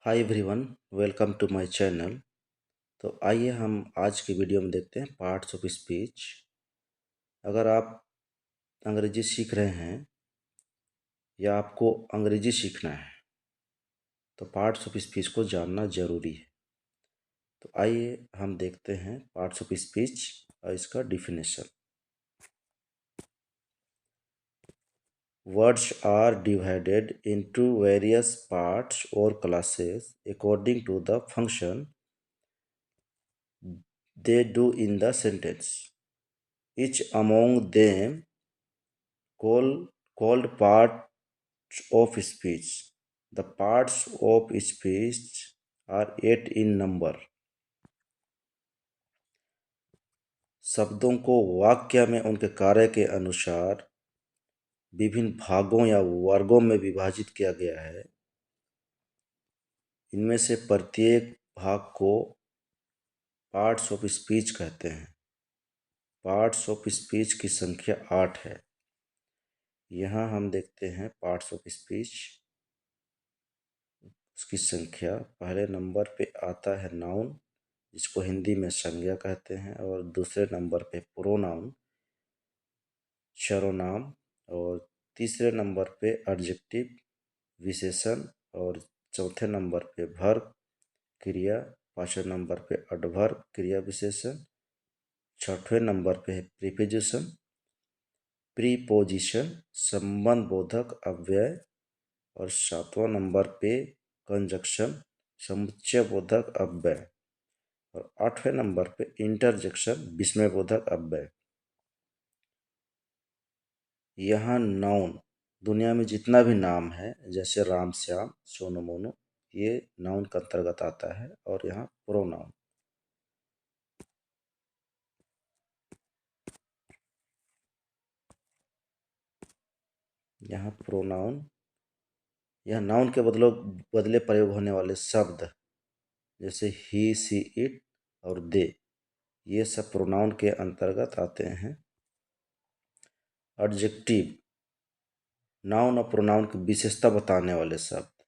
Hi everyone, welcome to my channel. तो आइए हम आज की वीडियो में देखते हैं पार्ट्स ऑफ स्पीच। अगर आप अंग्रेजी सीख रहे हैं या आपको अंग्रेजी सीखना है तो पार्ट्स ऑफ स्पीच को जानना ज़रूरी है। तो आइए हम देखते हैं पार्ट्स ऑफ स्पीच और इसका definition. Words are divided into various parts or classes according to the function they do in the sentence. Each among them called parts of speech. The parts of speech are 8 in number. शब्दों को वाक्य में उनके कार्य के अनुसार विभिन्न भागों या वर्गों में विभाजित किया गया है। इनमें से प्रत्येक भाग को पार्ट्स ऑफ स्पीच कहते हैं। पार्ट्स ऑफ स्पीच की संख्या 8 है। यहाँ हम देखते हैं पार्ट्स ऑफ स्पीच, उसकी संख्या। पहले नंबर पे आता है नाउन, जिसको हिंदी में संज्ञा कहते हैं, और दूसरे नंबर पे प्रोनाउन, सर्वनाम, और तीसरे नंबर पे एडजेक्टिव, विशेषण, और चौथे नंबर पे वर्ब, क्रिया, पांचवें नंबर पे एडवर्ब, क्रिया विशेषण, छठवें नंबर पे है प्रीपोजिशन, प्रीपोजिशन, संबंध बोधक अव्यय, और सातवां नंबर पे कंजक्शन, समुच्चय बोधक अव्यय, और आठवें नंबर पे इंटरजेक्शन, विस्मय बोधक अव्यय। यहाँ नाउन, दुनिया में जितना भी नाम है, जैसे राम, श्याम, सोनू, मोनू, ये नाउन के अंतर्गत आता है। और यहाँ प्रोनाउन, यहाँ प्रोनाउन, यह नाउन के बदले प्रयोग होने वाले शब्द, जैसे ही, सी, इट और दे, ये सब प्रोनाउन के अंतर्गत आते हैं। एडजेक्टिव, नाउन और प्रोनाउन की विशेषता बताने वाले शब्द,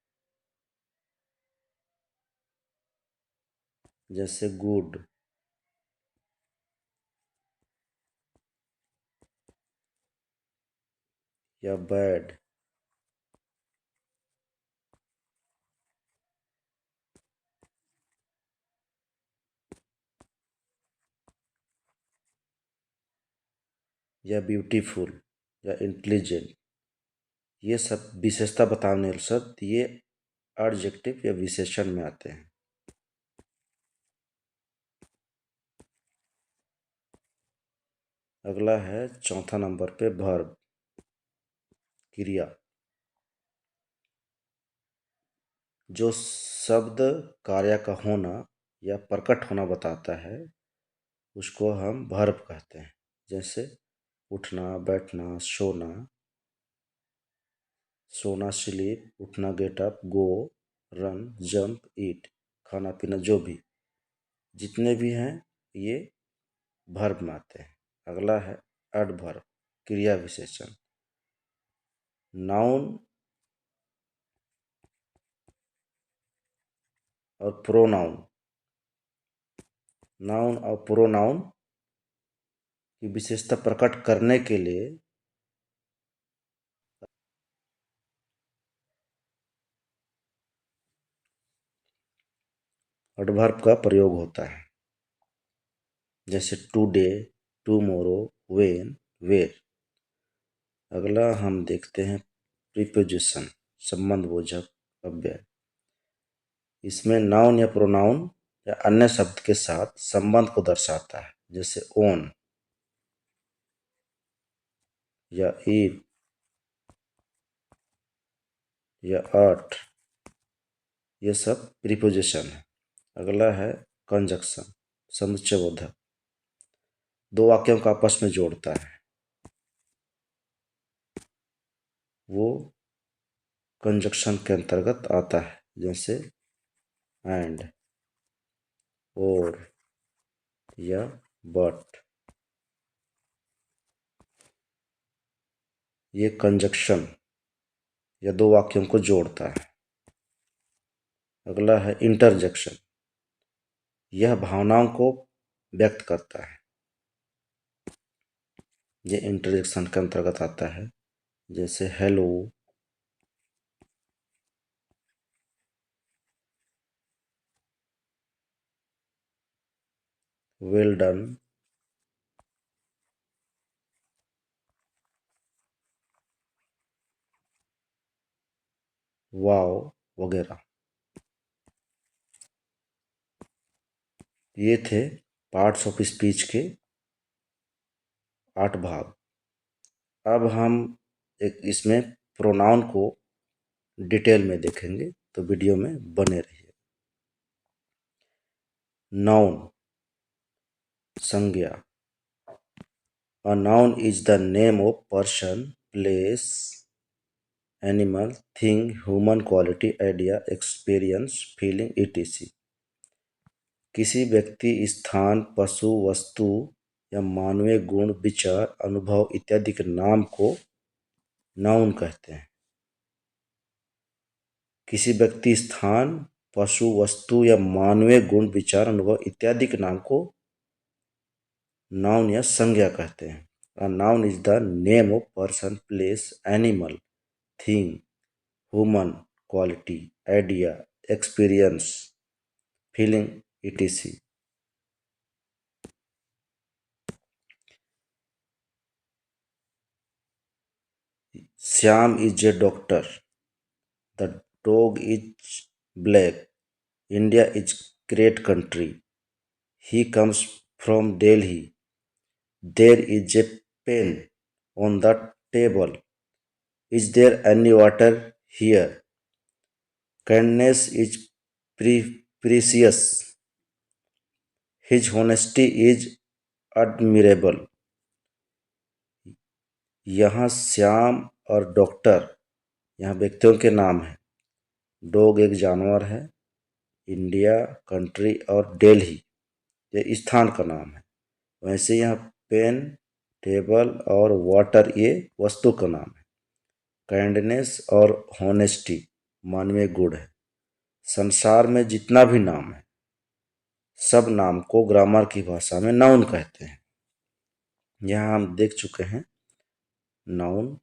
जैसे गुड, या बैड, या ब्यूटीफुल, या इंटेलिजेंट, ये सब विशेषता बताने वाले शब्द ये एडजेक्टिव या विशेषण में आते हैं। अगला है चौथा नंबर पे वर्ब, क्रिया। जो शब्द कार्य का होना या प्रकट होना बताता है, उसको हम वर्ब कहते हैं। जैसे उठना, बैठना, सोना, सोना स्लीप, उठना गेट अप, गो, रन, जंप, ईट, खाना पीना, जो भी जितने भी हैं ये वर्ब में आते हैं। अगला है एडवर्ब, क्रिया विशेषण। नाउन और प्रोनाउन, नाउन और प्रोनाउन की विशेषता प्रकट करने के लिए एडवर्ब का प्रयोग होता है। जैसे टुडे, टुमारो, व्हेन, वेयर। अगला हम देखते हैं प्रीपोजिशन, संबंधबोधक अव्यय। इसमें नाउन या प्रोनाउन या अन्य शब्द के साथ संबंध को दर्शाता है। जैसे ओन, या ईट, या अर्थ, ये सब प्रीपोजिशन है। अगला है कंजक्शन, समुच्चयबोधक, दो वाक्यों को आपस में जोड़ता है, वो कंजक्शन के अंतर्गत आता है। जैसे एंड, और, या बट, ये कंजक्शन या दो वाक्यों को जोड़ता है। अगला है इंटरजेक्शन। यह भावनाओं को व्यक्त करता है। ये इंटरजेक्शन के अंतर्गत आता है, जैसे हेलो, वेल डन, वाओ वगैरह। ये थे पार्ट्स ऑफ स्पीच के 8 भाग। अब हम एक इसमें प्रोनाउन को डिटेल में देखेंगे, तो वीडियो में बने रहिए। नाउन, संज्ञा। A noun is the name of person, place, animal, thing, human quality, idea, experience, feeling, etc. किसी व्यक्ति, स्थान, पशु, वस्तु या मानवीय गुण, विचार, अनुभव इत्यादि के नाम को नाउन कहते हैं। किसी व्यक्ति, स्थान, पशु, वस्तु या मानवीय गुण, विचार, अनुभव इत्यादि के नाम को नाउन या संज्ञा कहते हैं। A noun is the name of person, place, animal, thing, human quality, idea, experience, feeling, etc. Shyam is a doctor. The dog is black. India is great country. He comes from Delhi. There is a pen on the table. Is there any water here? Kindness is precious. His honesty is admirable. यहाँ श्याम और doctor यहाँ व्यक्तियों के नाम हैं। Dog एक जानवर है, इंडिया, कंट्री और दिल्ली ये स्थान का नाम है। वैसे यहाँ पेन, टेबल और वाटर ये वस्तु का नाम है। काइंडनेस और हॉनेस्टी मानवीय गुण है। संसार में जितना भी नाम है, सब नाम को ग्रामर की भाषा में नाउन कहते हैं। यहाँ हम देख चुके हैं नाउन।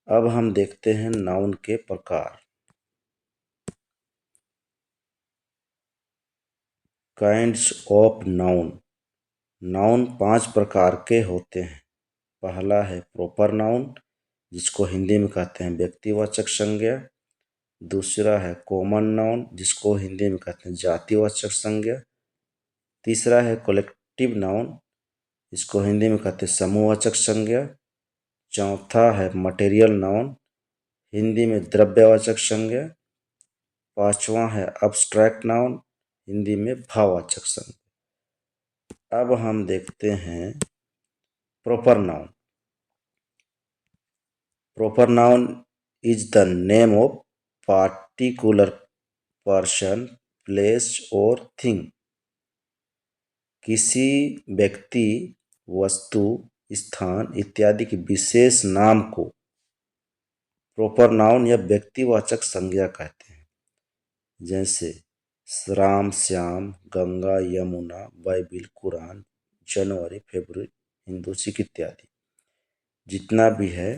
अब हम देखते हैं नाउन के प्रकार। Kinds of noun. नाउन 5 प्रकार के होते हैं। पहला है प्रॉपर नाउन, जिसको हिंदी में कहते हैं व्यक्तिवाचक संज्ञा। दूसरा है कॉमन नाउन, जिसको हिंदी में कहते हैं जातिवाचक संज्ञा। तीसरा है कलेक्टिव नाउन, इसको हिंदी में कहते हैं समूहवाचक संज्ञा। चौथा है मटेरियल नाउन, हिंदी में द्रव्यवाचक संज्ञा। पांचवा है अब्स्ट्रैक्ट नाउन, हिंदी में भाववाचक संज्ञा। अब हम देखते हैं proper noun. Proper noun is the name of particular person, place or thing. किसी व्यक्ति, वस्तु, स्थान इत्यादि के विशेष नाम को प्रॉपर नाउन या व्यक्तिवाचक संज्ञा कहते हैं। जैसे राम, श्याम, गंगा, यमुना, बाइबिल, कुरान, जनवरी, फरवरी, हिंदू, सिख इत्यादि जितना भी है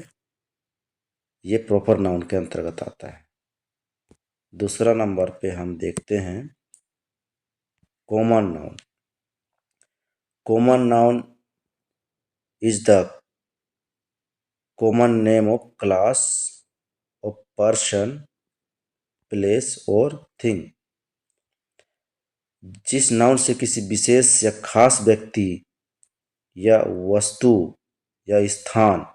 ये प्रॉपर नाउन के अंतर्गत आता है। दूसरा नंबर पे हम देखते हैं common noun. Common noun is the common name of class, of person, place और थिंग। जिस नाउन से किसी विशेष या खास व्यक्ति या वस्तु या स्थान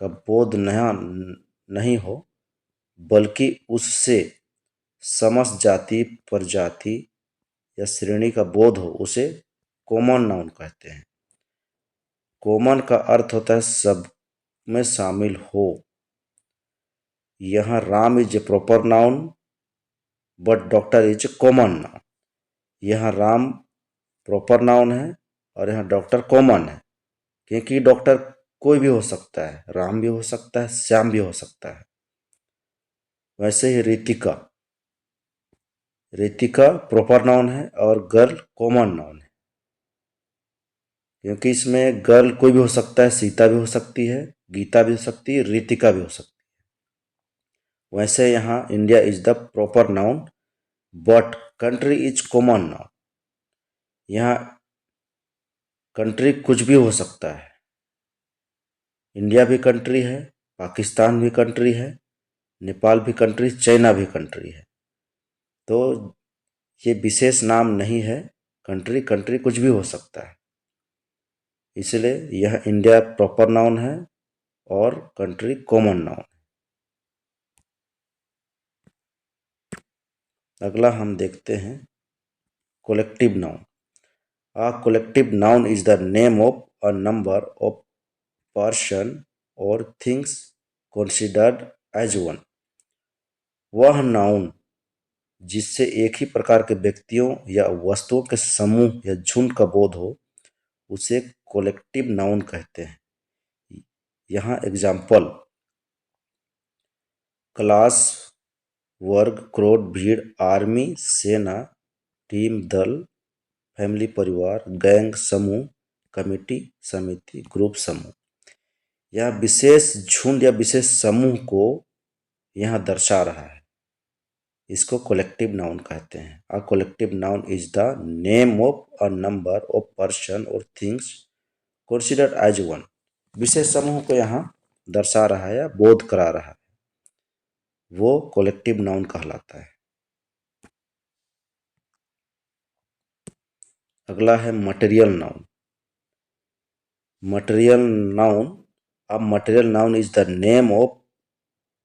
का बोध नहीं हो, बल्कि उससे समस्त जाति, प्रजाति या श्रेणी का बोध हो, उसे कॉमन नाउन कहते हैं। कॉमन का अर्थ होता है सब में शामिल हो। यहाँ Ram is a proper noun but doctor is a common noun. यहाँ राम प्रॉपर नाउन है और यहाँ डॉक्टर कॉमन है, क्योंकि डॉक्टर कोई भी हो सकता है, राम भी हो सकता है, श्याम भी हो सकता है। वैसे ही रितिका, रितिका प्रॉपर नाउन है और गर्ल कॉमन नाउन है, क्योंकि इसमें गर्ल कोई भी हो सकता है, सीता भी हो सकती है, गीता भी हो सकती है, रितिका भी हो सकती है। वैसे यहाँ India is the proper noun but country is common noun. यहाँ कंट्री कुछ भी हो सकता है, इंडिया भी कंट्री है, पाकिस्तान भी कंट्री है, नेपाल भी कंट्री, चाइना भी कंट्री है। तो ये विशेष नाम नहीं है, कंट्री कंट्री कुछ भी हो सकता है, इसलिए यह इंडिया प्रॉपर नाउन है और कंट्री कॉमन नाउन है। अगला हम देखते हैं collective noun. A collective noun is the name of a number of person or things considered as one। वह नाउन जिससे एक ही प्रकार के व्यक्तियों या वस्तुओं के समूह या झुंड का बोध हो, उसे कोलेक्टिव नाउन कहते हैं। यहाँ एग्जाम्पल: क्लास, वर्ग, क्रोध, भीड़, आर्मी, सेना, टीम, दल, फैमिली, परिवार, गैंग, समूह, कमिटी, समिति, ग्रुप, समूह। यह विशेष झुंड या विशेष समूह को यहाँ दर्शा रहा है, इसको कोलेक्टिव नाउन कहते हैं। A collective noun is the name of a number of person और थिंग्स कंसिडर्ड एज वन। विशेष समूह को यहाँ दर्शा रहा है या बोध करा रहा है, वो कोलेक्टिव नाउन कहलाता है। अगला है material noun. Material noun, a material noun is the name of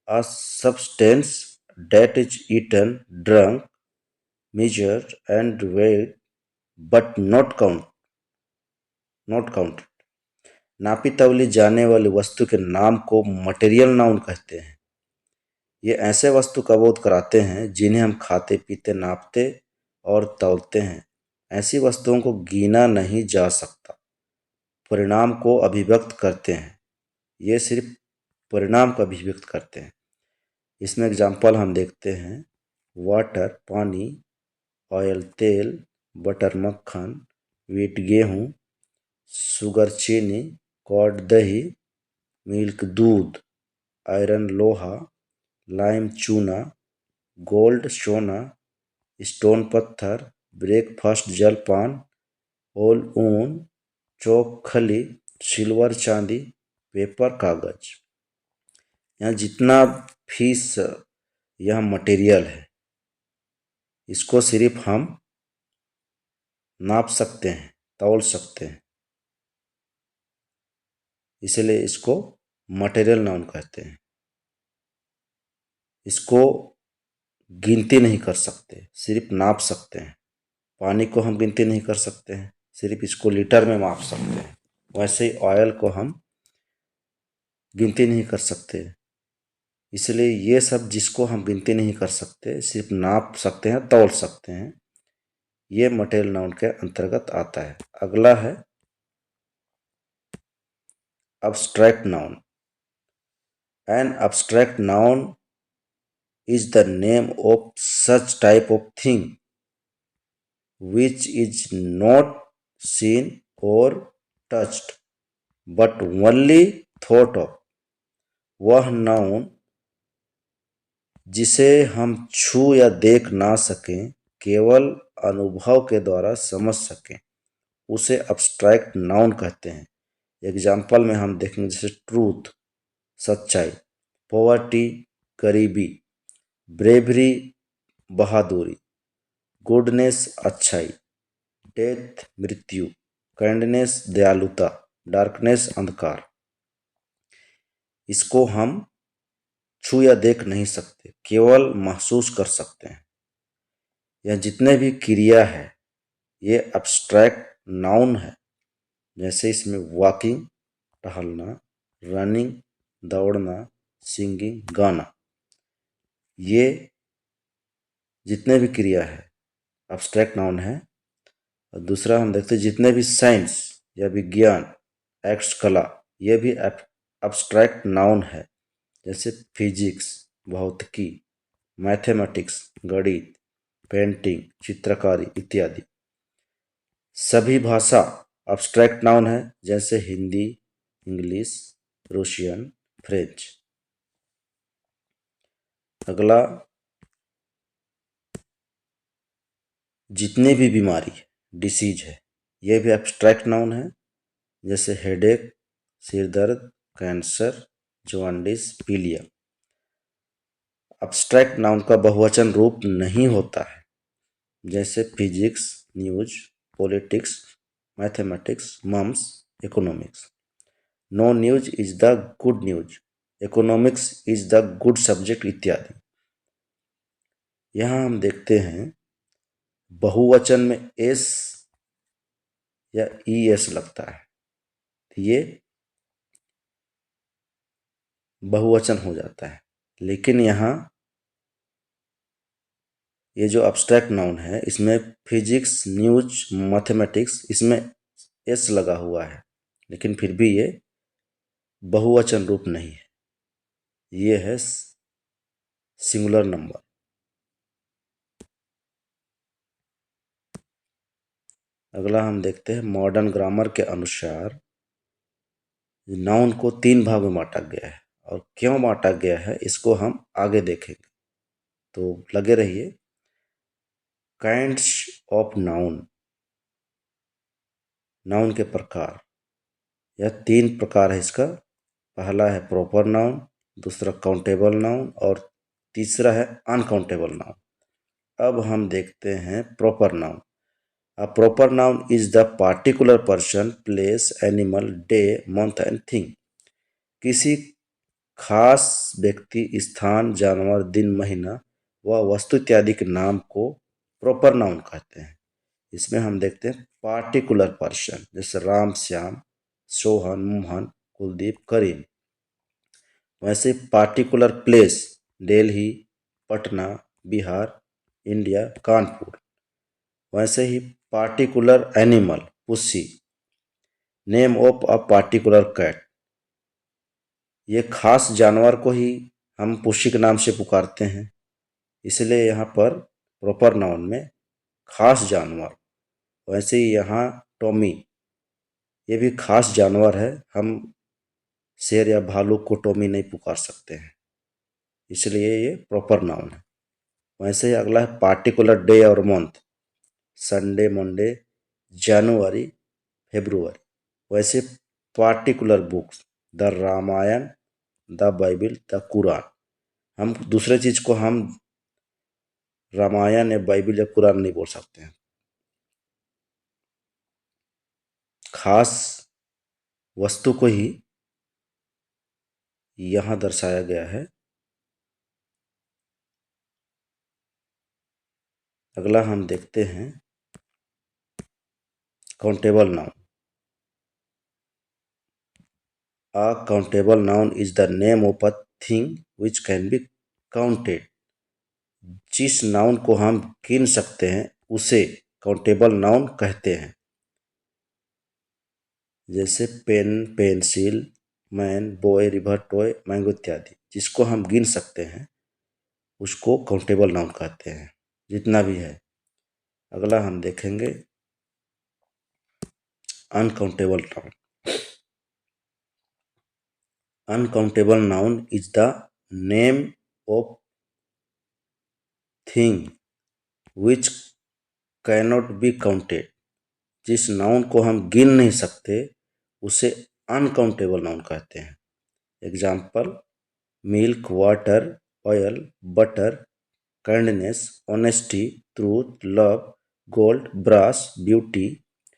a substance that is eaten, drunk, measured and weighed but not counted। नापी तौली जाने वाली वस्तु के नाम को मटेरियल नाउन कहते हैं। ये ऐसे वस्तु का बोध कराते हैं जिन्हें हम खाते पीते, नापते और तौलते हैं। ऐसी वस्तुओं को गिना नहीं जा सकता, परिणाम को अभिव्यक्त करते हैं। ये सिर्फ परिणाम को अभिव्यक्त करते हैं। इसमें एग्जाम्पल हम देखते हैं: वाटर पानी, ऑयल तेल, बटर मक्खन, वीट गेहूँ, शुगर चीनी, कॉर्ड दही, मिल्क दूध, आयरन लोहा, लाइम चूना, गोल्ड सोना, स्टोन पत्थर, ब्रेकफास्ट जलपान, ओल ऊन, चौक खली, सिल्वर चांदी, पेपर कागज। यहाँ जितना फीस यह मटेरियल है, इसको सिर्फ हम नाप सकते हैं, तौल सकते हैं, इसलिए इसको मटेरियल नाउन कहते हैं। इसको गिनती नहीं कर सकते, सिर्फ नाप सकते हैं। पानी को हम गिनती नहीं कर सकते हैं, सिर्फ इसको लीटर में माप सकते हैं। वैसे ही ऑयल को हम गिनती नहीं कर सकते, इसलिए ये सब जिसको हम गिनती नहीं कर सकते, सिर्फ नाप सकते हैं, तौल सकते हैं, ये मटेरियल नाउन के अंतर्गत आता है। अगला है abstract noun। An abstract noun is the name of such type of thing which is not seen or touched but only thought of। वह नाउन जिसे हम छू या देख ना सकें, केवल अनुभव के द्वारा समझ सकें, उसे abstract नाउन कहते हैं। एग्जाम्पल में हम देखेंगे जैसे ट्रूथ सच्चाई, पॉवर्टी गरीबी, ब्रेवरी बहादुरी, गुडनेस अच्छाई, डेथ मृत्यु, काइंडनेस दयालुता, डार्कनेस अंधकार। इसको हम छू या देख नहीं सकते, केवल महसूस कर सकते हैं। यह जितने भी क्रिया है ये एब्स्ट्रैक्ट नाउन है। जैसे इसमें वॉकिंग टहलना, रनिंग दौड़ना, सिंगिंग गाना, ये जितने भी क्रिया है एब्स्ट्रैक्ट नाउन है। और दूसरा हम देखते हैं जितने भी साइंस या विज्ञान, एक्ट्स कला, ये भी एब्स्ट्रैक्ट नाउन है। जैसे फिजिक्स भौतिकी, मैथमेटिक्स गणित, पेंटिंग, चित्रकारी इत्यादि। सभी भाषा अब्स्ट्रैक्ट नाउन है, जैसे हिंदी, इंग्लिश, रूसियन, फ्रेंच। अगला, जितने भी बीमारी डिसीज है ये भी एब्स्ट्रैक्ट नाउन है, जैसे हेडेक, सिर दर्द, कैंसर, जॉन्डिस, पीलिया। एब्स्ट्रैक्ट नाउन का बहुवचन रूप नहीं होता है, जैसे physics, news, politics, mathematics, maths, economics. No news is the good news, economics is the good subject इत्यादि। यहाँ हम देखते हैं बहुवचन में एस या ई एस लगता है, तो ये बहुवचन हो जाता है। लेकिन यहाँ ये जो एब्स्ट्रैक्ट नाउन है इसमें फिजिक्स, न्यूज, मैथमेटिक्स इसमें एस लगा हुआ है, लेकिन फिर भी ये बहुवचन रूप नहीं है, ये है सिंगुलर नंबर। अगला हम देखते हैं मॉडर्न ग्रामर के अनुसार नाउन को 3 भाग में बांटा गया है, और क्यों बांटा गया है इसको हम आगे देखेंगे, तो लगे रहिए। काइंड्स ऑफ नाउन, नाउन के प्रकार, यह 3 प्रकार है इसका। पहला है प्रॉपर नाउन, दूसरा काउंटेबल नाउन और तीसरा है अनकाउंटेबल नाउन। अब हम देखते हैं proper noun. A proper noun is the particular person, place, animal, day, month and thing. किसी खास व्यक्ति, स्थान, जानवर, दिन, महीना व वस्तु इत्यादि के नाम को प्रॉपर नाउन कहते हैं। इसमें हम देखते हैं पार्टिकुलर पर्सन, जैसे राम, श्याम, सोहन, मोहन, कुलदीप, करीम। वैसे particular place, Delhi, Patna, Bihar, India, Kanpur. वैसे ही particular animal, pussy, name of a particular cat. ये खास जानवर को ही हम पुस्सी के नाम से पुकारते हैं, इसलिए यहाँ पर प्रॉपर नाउन में खास जानवर। वैसे ही यहाँ टॉमी, ये भी खास जानवर है, हम शेर या भालू को टॉमी नहीं पुकार सकते हैं, इसलिए ये प्रॉपर नाउन है। वैसे ही अगला है पार्टिकुलर डे और मंथ, संडे, मंडे, जनवरी, फेब्रुवरी। वैसे particular books, the Ramayan, the Bible, the Quran. हम दूसरे चीज को हम रामायण या बाइबिल या कुरान नहीं बोल सकते हैं। खास वस्तु को ही यहाँ दर्शाया गया है। अगला हम देखते हैं countable noun. A countable noun is the name of a thing which can be counted। जिस नाउन को हम गिन सकते हैं उसे काउंटेबल नाउन कहते हैं, जैसे pen, pencil, man, boy, river, toy, mango इत्यादि। जिसको हम गिन सकते हैं उसको काउंटेबल नाउन कहते हैं, जितना भी है। अगला हम देखेंगे uncountable noun. Uncountable noun is the name of thing which cannot be counted. जिस नाउन को हम गिन नहीं सकते उसे अनकाउंटेबल नाउन कहते हैं। Example, milk, water, oil, butter, kindness, honesty, truth, love, gold, brass, beauty,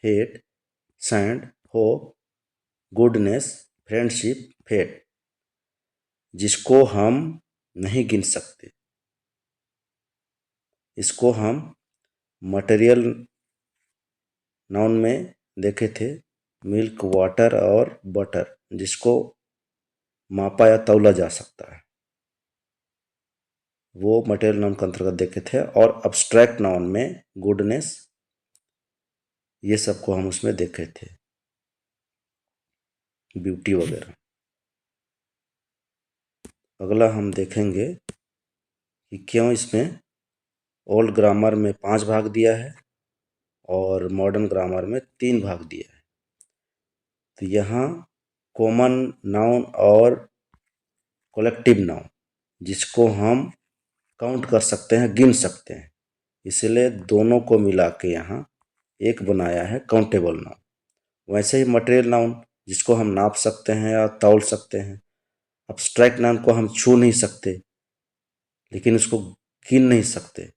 hate, sand, hope, goodness, friendship, fate. जिसको हम नहीं गिन सकते इसको हम मटेरियल नाउन में देखे थे, मिल्क, वाटर और बटर, जिसको मापा या तौला जा सकता है, वो मटेरियल नाउन के अंतर्गत देखे थे। और अब्स्ट्रैक्ट नाउन में गुडनेस, ये सबको हम उसमें देखे थे, ब्यूटी वगैरह। अगला हम देखेंगे कि क्यों इसमें ओल्ड ग्रामर में 5 भाग दिया है और मॉडर्न ग्रामर में 3 भाग दिया है। तो यहाँ कॉमन नाउन और कलेक्टिव नाउन जिसको हम काउंट कर सकते हैं, गिन सकते हैं, इसलिए दोनों को मिला के यहाँ एक बनाया है काउंटेबल नाउन। वैसे ही मटेरियल नाउन जिसको हम नाप सकते हैं या तौल सकते हैं। अब्स्ट्रैक्ट नाउन को हम छू नहीं सकते लेकिन इसको गिन नहीं सकते,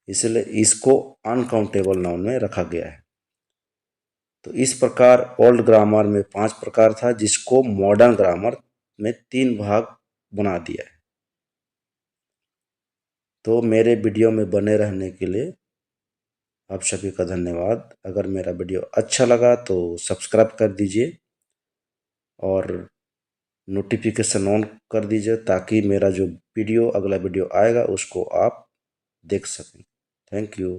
इसलिए इसको अनकाउंटेबल नाउन में रखा गया है। तो इस प्रकार ओल्ड ग्रामर में 5 प्रकार था जिसको मॉडर्न ग्रामर में 3 भाग बना दिया है। तो मेरे वीडियो में बने रहने के लिए आप सभी का धन्यवाद। अगर मेरा वीडियो अच्छा लगा तो सब्सक्राइब कर दीजिए और नोटिफिकेशन ऑन कर दीजिए ताकि मेरा जो वीडियो अगला वीडियो आएगा उसको आप देख सकें। Thank you.